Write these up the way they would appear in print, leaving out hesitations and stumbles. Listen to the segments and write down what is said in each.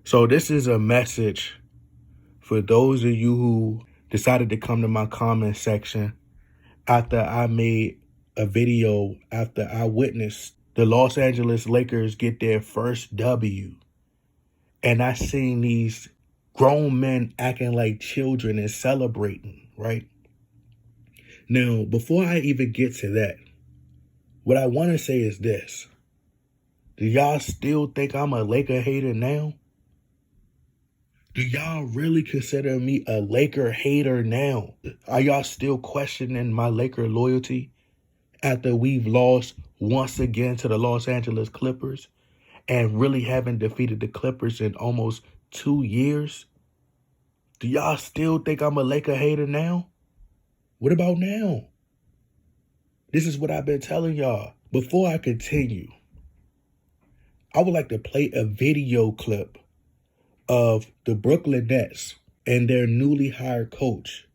So this is a message for those of you who decided to come to my comment section after I made a video after I witnessed the Los Angeles Lakers get their first W. And I seen these grown men acting like children and celebrating, right? Now, before I even get to that, what I want to say is this. Do y'all still think I'm a Laker hater now? Do y'all really consider me a Laker hater now? Are y'all still questioning my Laker loyalty after we've lost once again to the Los Angeles Clippers and really haven't defeated the Clippers in almost 2 years? Do y'all still think I'm a Laker hater now? What about now? This is what I've been telling y'all. Before I continue, I would like to play a video clip of the Brooklyn Nets and their newly hired coach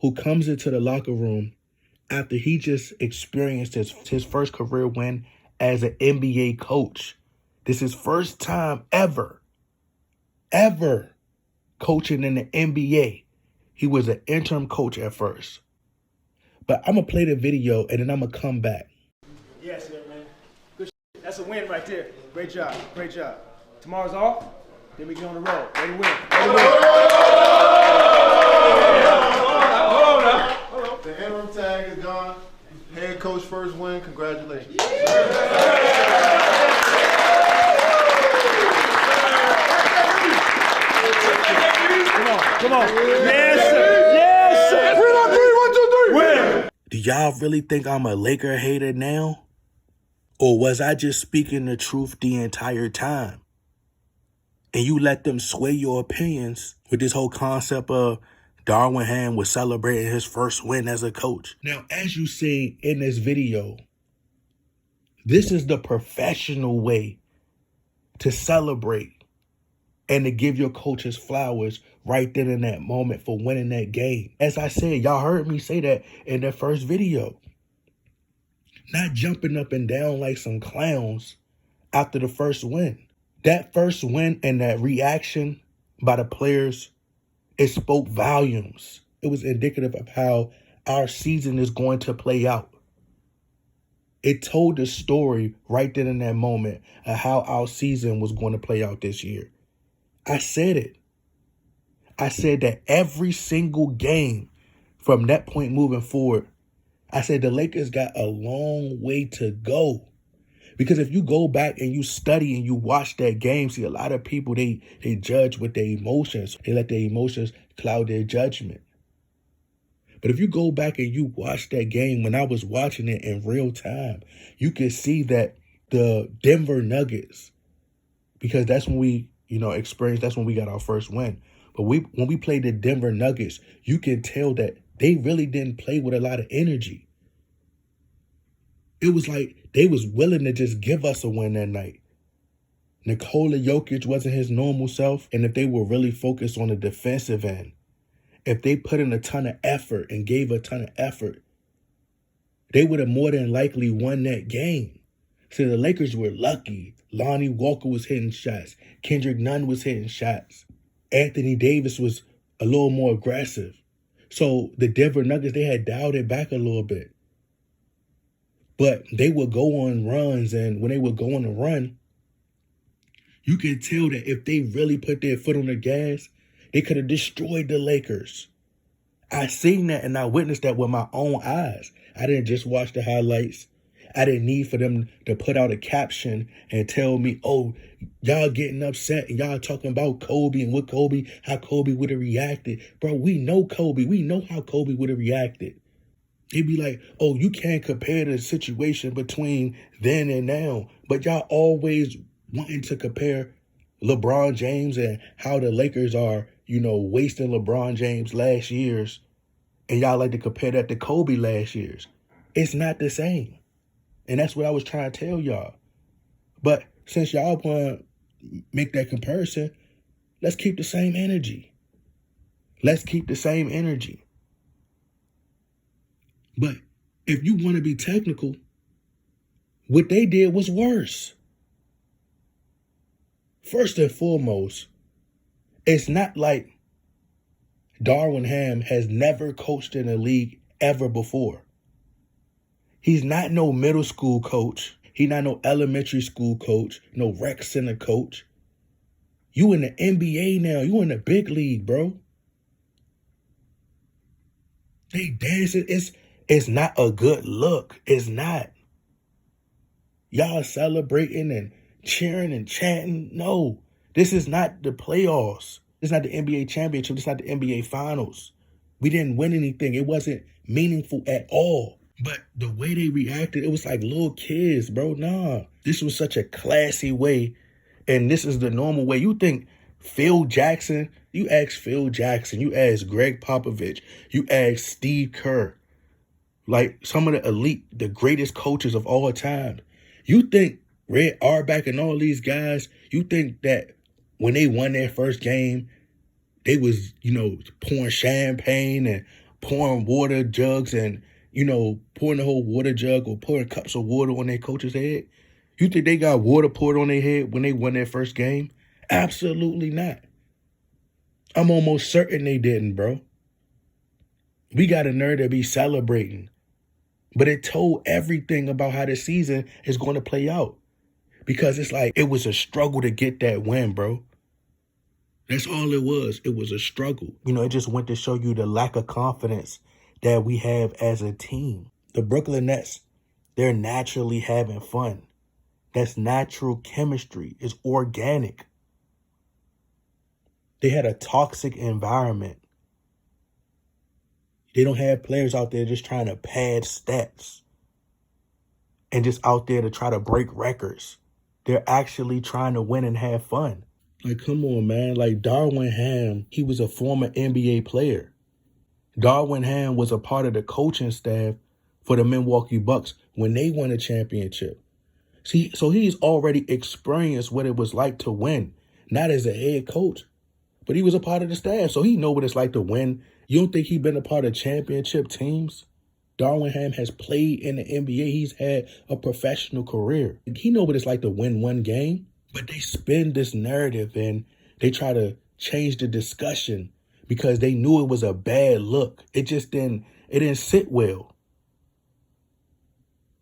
who comes into the locker room after he just experienced his first career win as an NBA coach. This is his first time ever coaching in the NBA. He was an interim coach at first. But I'm going to play the video and then I'm going to come back. Yes, man. Good shit. That's a win right there. Great job. Great job. Tomorrow's off. Then we get on the road. Ready to win. Ready to win. Hold on. The interim tag is gone. Head coach first win. Congratulations. Come on. Yes, sir. Yes, sir. 3 on 3, 1, 2, 3. Win. Do y'all really think I'm a Laker hater now? Or was I just speaking the truth the entire time? And you let them sway your opinions with this whole concept of Darwin was celebrating his first win as a coach. Now, as you see in this video, this is the professional way to celebrate and to give your coaches flowers right then in that moment for winning that game. As I said, y'all heard me say that in the first video. Not jumping up and down like some clowns after the first win. That first win and that reaction by the players, it spoke volumes. It was indicative of how our season is going to play out. It told the story right then in that moment of how our season was going to play out this year. I said it. I said that every single game from that point moving forward, I said the Lakers got a long way to go. Because if you go back and you study and you watch that game, see, a lot of people, they judge with their emotions. They let their emotions cloud their judgment. But if you go back and you watch that game, when I was watching it in real time, you can see that the Denver Nuggets, because that's when we, experienced, that's when we got our first win. But when we played the Denver Nuggets, you can tell that they really didn't play with a lot of energy. It was like they was willing to just give us a win that night. Nikola Jokic wasn't his normal self. And if they were really focused on the defensive end, if they put in a ton of effort and gave a ton of effort, they would have more than likely won that game. So the Lakers were lucky. Lonnie Walker was hitting shots. Kendrick Nunn was hitting shots. Anthony Davis was a little more aggressive. So the Denver Nuggets, they had dialed it back a little bit. But they would go on runs, and when they would go on a run, you could tell that if they really put their foot on the gas, they could have destroyed the Lakers. I seen that and I witnessed that with my own eyes. I didn't just watch the highlights. I didn't need for them to put out a caption and tell me, oh, y'all getting upset and y'all talking about Kobe and how Kobe would have reacted. Bro, we know Kobe. We know how Kobe would have reacted. They'd be like, oh, you can't compare the situation between then and now. But y'all always wanting to compare LeBron James and how the Lakers are, wasting LeBron James last year's. And y'all like to compare that to Kobe last year's. It's not the same. And that's what I was trying to tell y'all. But since y'all want to make that comparison, let's keep the same energy. Let's keep the same energy. But if you want to be technical, what they did was worse. First and foremost, it's not like Darwin Ham has never coached in a league ever before. He's not no middle school coach. He's not no elementary school coach, no rec center coach. You in the NBA now. You in the big league, bro. They dancing. It's not a good look. It's not. Y'all celebrating and cheering and chanting. No, this is not the playoffs. This is not the NBA championship. This is not the NBA finals. We didn't win anything. It wasn't meaningful at all. But the way they reacted, it was like little kids, bro. Nah, this was such a classy way. And this is the normal way. You think Phil Jackson, you ask Phil Jackson, you ask Greg Popovich, you ask Steve Kerr, like some of the elite, the greatest coaches of all time. You think Red Auerbach and all these guys, you think that when they won their first game, they was, pouring champagne and pouring water jugs and, pouring the whole water jug or pouring cups of water on their coach's head? You think they got water poured on their head when they won their first game? Absolutely not. I'm almost certain they didn't, bro. We got a nerve to be celebrating. But it told everything about how the season is going to play out. Because it's like it was a struggle to get that win, bro. That's all it was. It was a struggle. It just went to show you the lack of confidence that we have as a team. The Brooklyn Nets, they're naturally having fun. That's natural chemistry. It's organic. They had a toxic environment. They don't have players out there just trying to pad stats and just out there to try to break records. They're actually trying to win and have fun. Like, come on, man. Like, Darwin Ham, he was a former NBA player. Darwin Ham was a part of the coaching staff for the Milwaukee Bucks when they won a championship. See, so he's already experienced what it was like to win, not as a head coach, but he was a part of the staff, so he know what it's like to win. You don't think he's been a part of championship teams? Darwin Ham has played in the NBA. He's had a professional career. He know what it's like to win one game, but they spin this narrative and they try to change the discussion because they knew it was a bad look. It didn't sit well.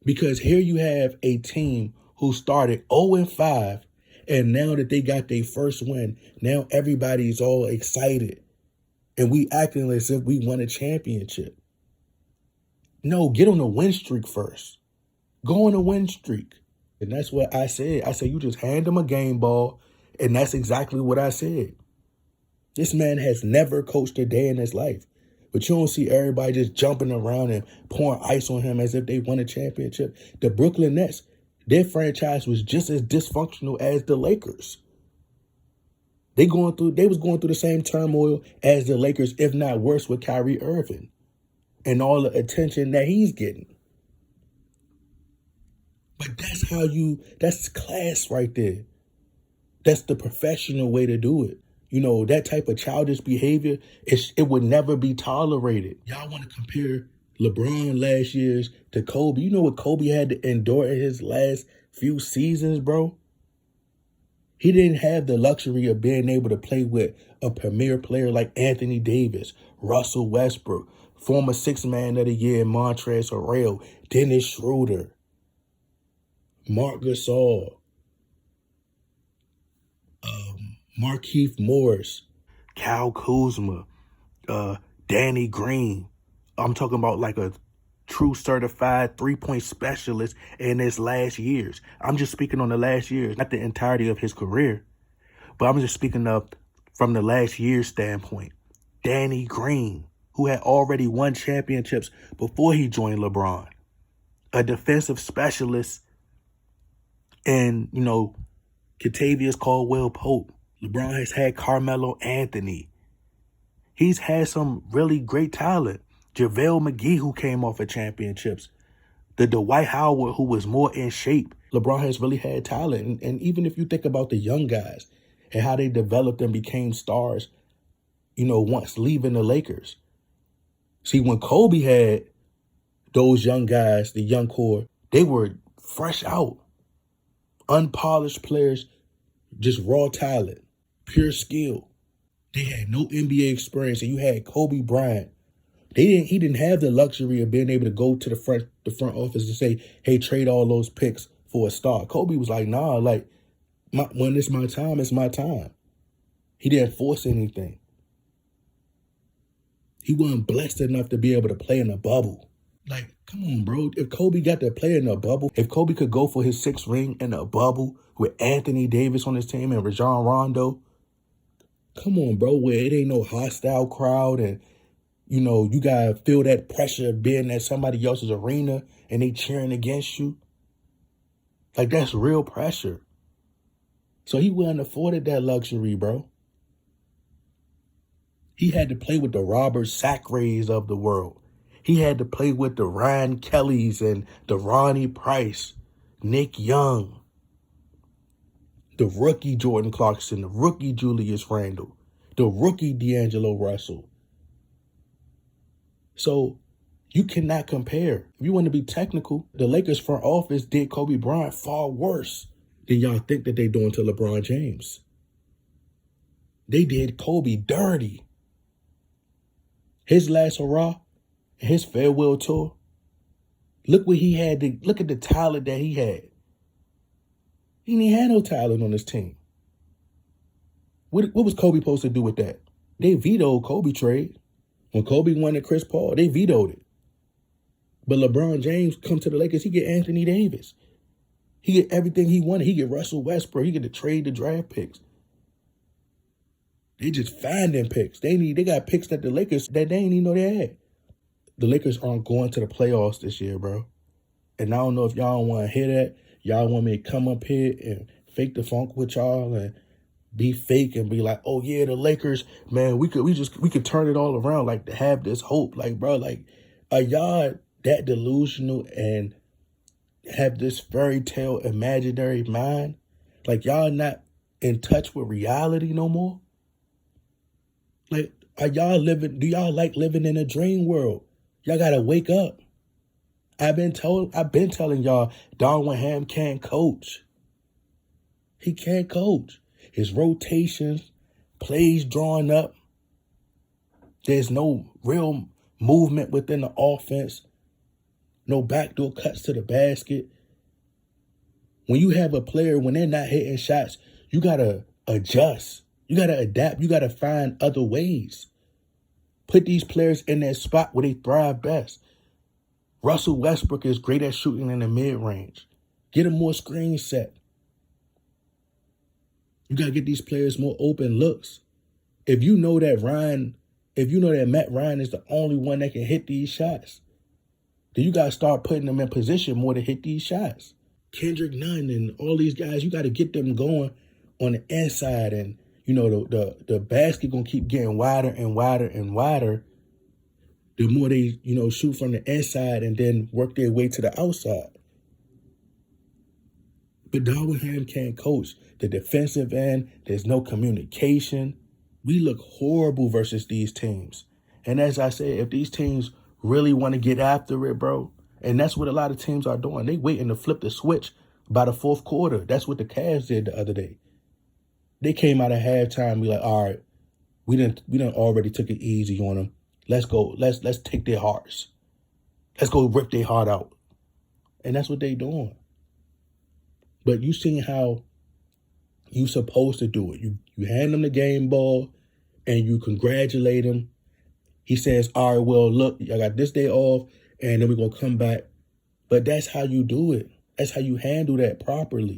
Because here you have a team who started 0-5, and now that they got their first win, now everybody's all excited. And we acting as if we won a championship. No, get on a win streak first. Go on a win streak. And that's what I said. I said, you just hand them a game ball, and that's exactly what I said. This man has never coached a day in his life. But you don't see everybody just jumping around and pouring ice on him as if they won a championship. The Brooklyn Nets, their franchise was just as dysfunctional as the Lakers. They was going through the same turmoil as the Lakers, if not worse, with Kyrie Irving and all the attention that he's getting. But that's class right there. That's the professional way to do it. That type of childish behavior, it would never be tolerated. Y'all want to compare LeBron last year's to Kobe. You know what Kobe had to endure in his last few seasons, bro? He didn't have the luxury of being able to play with a premier player like Anthony Davis, Russell Westbrook, former Sixth Man of the Year Montrezl Harrell, Dennis Schroeder, Marc Gasol, Markieff Morris, Kyle Kuzma, Danny Green. I'm talking about like a true certified three-point specialist in his last years. I'm just speaking on the last years, not the entirety of his career, but I'm just speaking of from the last year's standpoint. Danny Green, who had already won championships before he joined LeBron, a defensive specialist, and, Kentavious Caldwell-Pope. LeBron has had Carmelo Anthony. He's had some really great talent. JaVale McGee, who came off of championships. The Dwight Howard, who was more in shape. LeBron has really had talent. And even if you think about the young guys and how they developed and became stars, once leaving the Lakers. See, when Kobe had those young guys, the young core, they were fresh out, unpolished players just raw talent, pure skill. They had no NBA experience, and you had Kobe Bryant. He didn't have the luxury of being able to go to the front office and say, "Hey, trade all those picks for a star." Kobe was like, "Nah, like when it's my time, it's my time." He didn't force anything. He wasn't blessed enough to be able to play in a bubble. Like, come on, bro. If Kobe got to play in a bubble, if Kobe could go for his 6th ring in a bubble with Anthony Davis on his team and Rajon Rondo, come on, bro, where it ain't no hostile crowd and, you got to feel that pressure of being at somebody else's arena and they cheering against you. Like, that's real pressure. So he wouldn't afforded that luxury, bro. He had to play with the Robert Sacres of the world. He had to play with the Ryan Kellys and the Ronnie Price, Nick Young, the rookie Jordan Clarkson, the rookie Julius Randle, the rookie D'Angelo Russell. So you cannot compare. If you want to be technical, the Lakers front office did Kobe Bryant far worse than y'all think that they doing to LeBron James. They did Kobe dirty. His last hurrah, his farewell tour, look what he had. Look at the talent that he had. He didn't have no talent on his team. What was Kobe supposed to do with that? They vetoed Kobe trade. When Kobe wanted Chris Paul, they vetoed it. But LeBron James come to the Lakers, he get Anthony Davis. He get everything he wanted. He get Russell Westbrook. He get to trade the draft picks. They just finding picks. They got picks that the Lakers that they ain't even know they had. The Lakers aren't going to the playoffs this year, bro. And I don't know if y'all want to hear that. Y'all want me to come up here and fake the funk with y'all and be fake and be like, "Oh yeah, the Lakers, man, we could turn it all around, like to have this hope." Like, bro, like, are y'all that delusional and have this fairy tale imaginary mind? Like, y'all not in touch with reality no more? Like, do y'all like living in a dream world? Y'all gotta wake up. I've been telling y'all, Darwin Ham can't coach. He can't coach. His rotations, plays drawn up. There's no real movement within the offense. No backdoor cuts to the basket. When you have a player, when they're not hitting shots, you gotta adjust. You gotta adapt. You gotta find other ways. Put these players in that spot where they thrive best. Russell Westbrook is great at shooting in the mid-range. Get him more screen set. You got to get these players more open looks. If you know that Matt Ryan is the only one that can hit these shots, then you got to start putting them in position more to hit these shots. Kendrick Nunn and all these guys, you got to get them going on the inside. And, the basket going to keep getting wider and wider and wider the more they, shoot from the inside and then work their way to the outside. But Darwin Ham can't coach. The defensive end, there's no communication. We look horrible versus these teams. And as I said, if these teams really want to get after it, bro, and that's what a lot of teams are doing. They waiting to flip the switch by the 4th quarter. That's what the Cavs did the other day. They came out of halftime and be like, all right, we done already took it easy on them. Let's go. Let's take their hearts. Let's go rip their heart out. And that's what they doing. But you seen how you supposed to do it. You hand them the game ball and you congratulate him. He says, all right, well, look, I got this day off and then we're going to come back. But that's how you do it. That's how you handle that properly.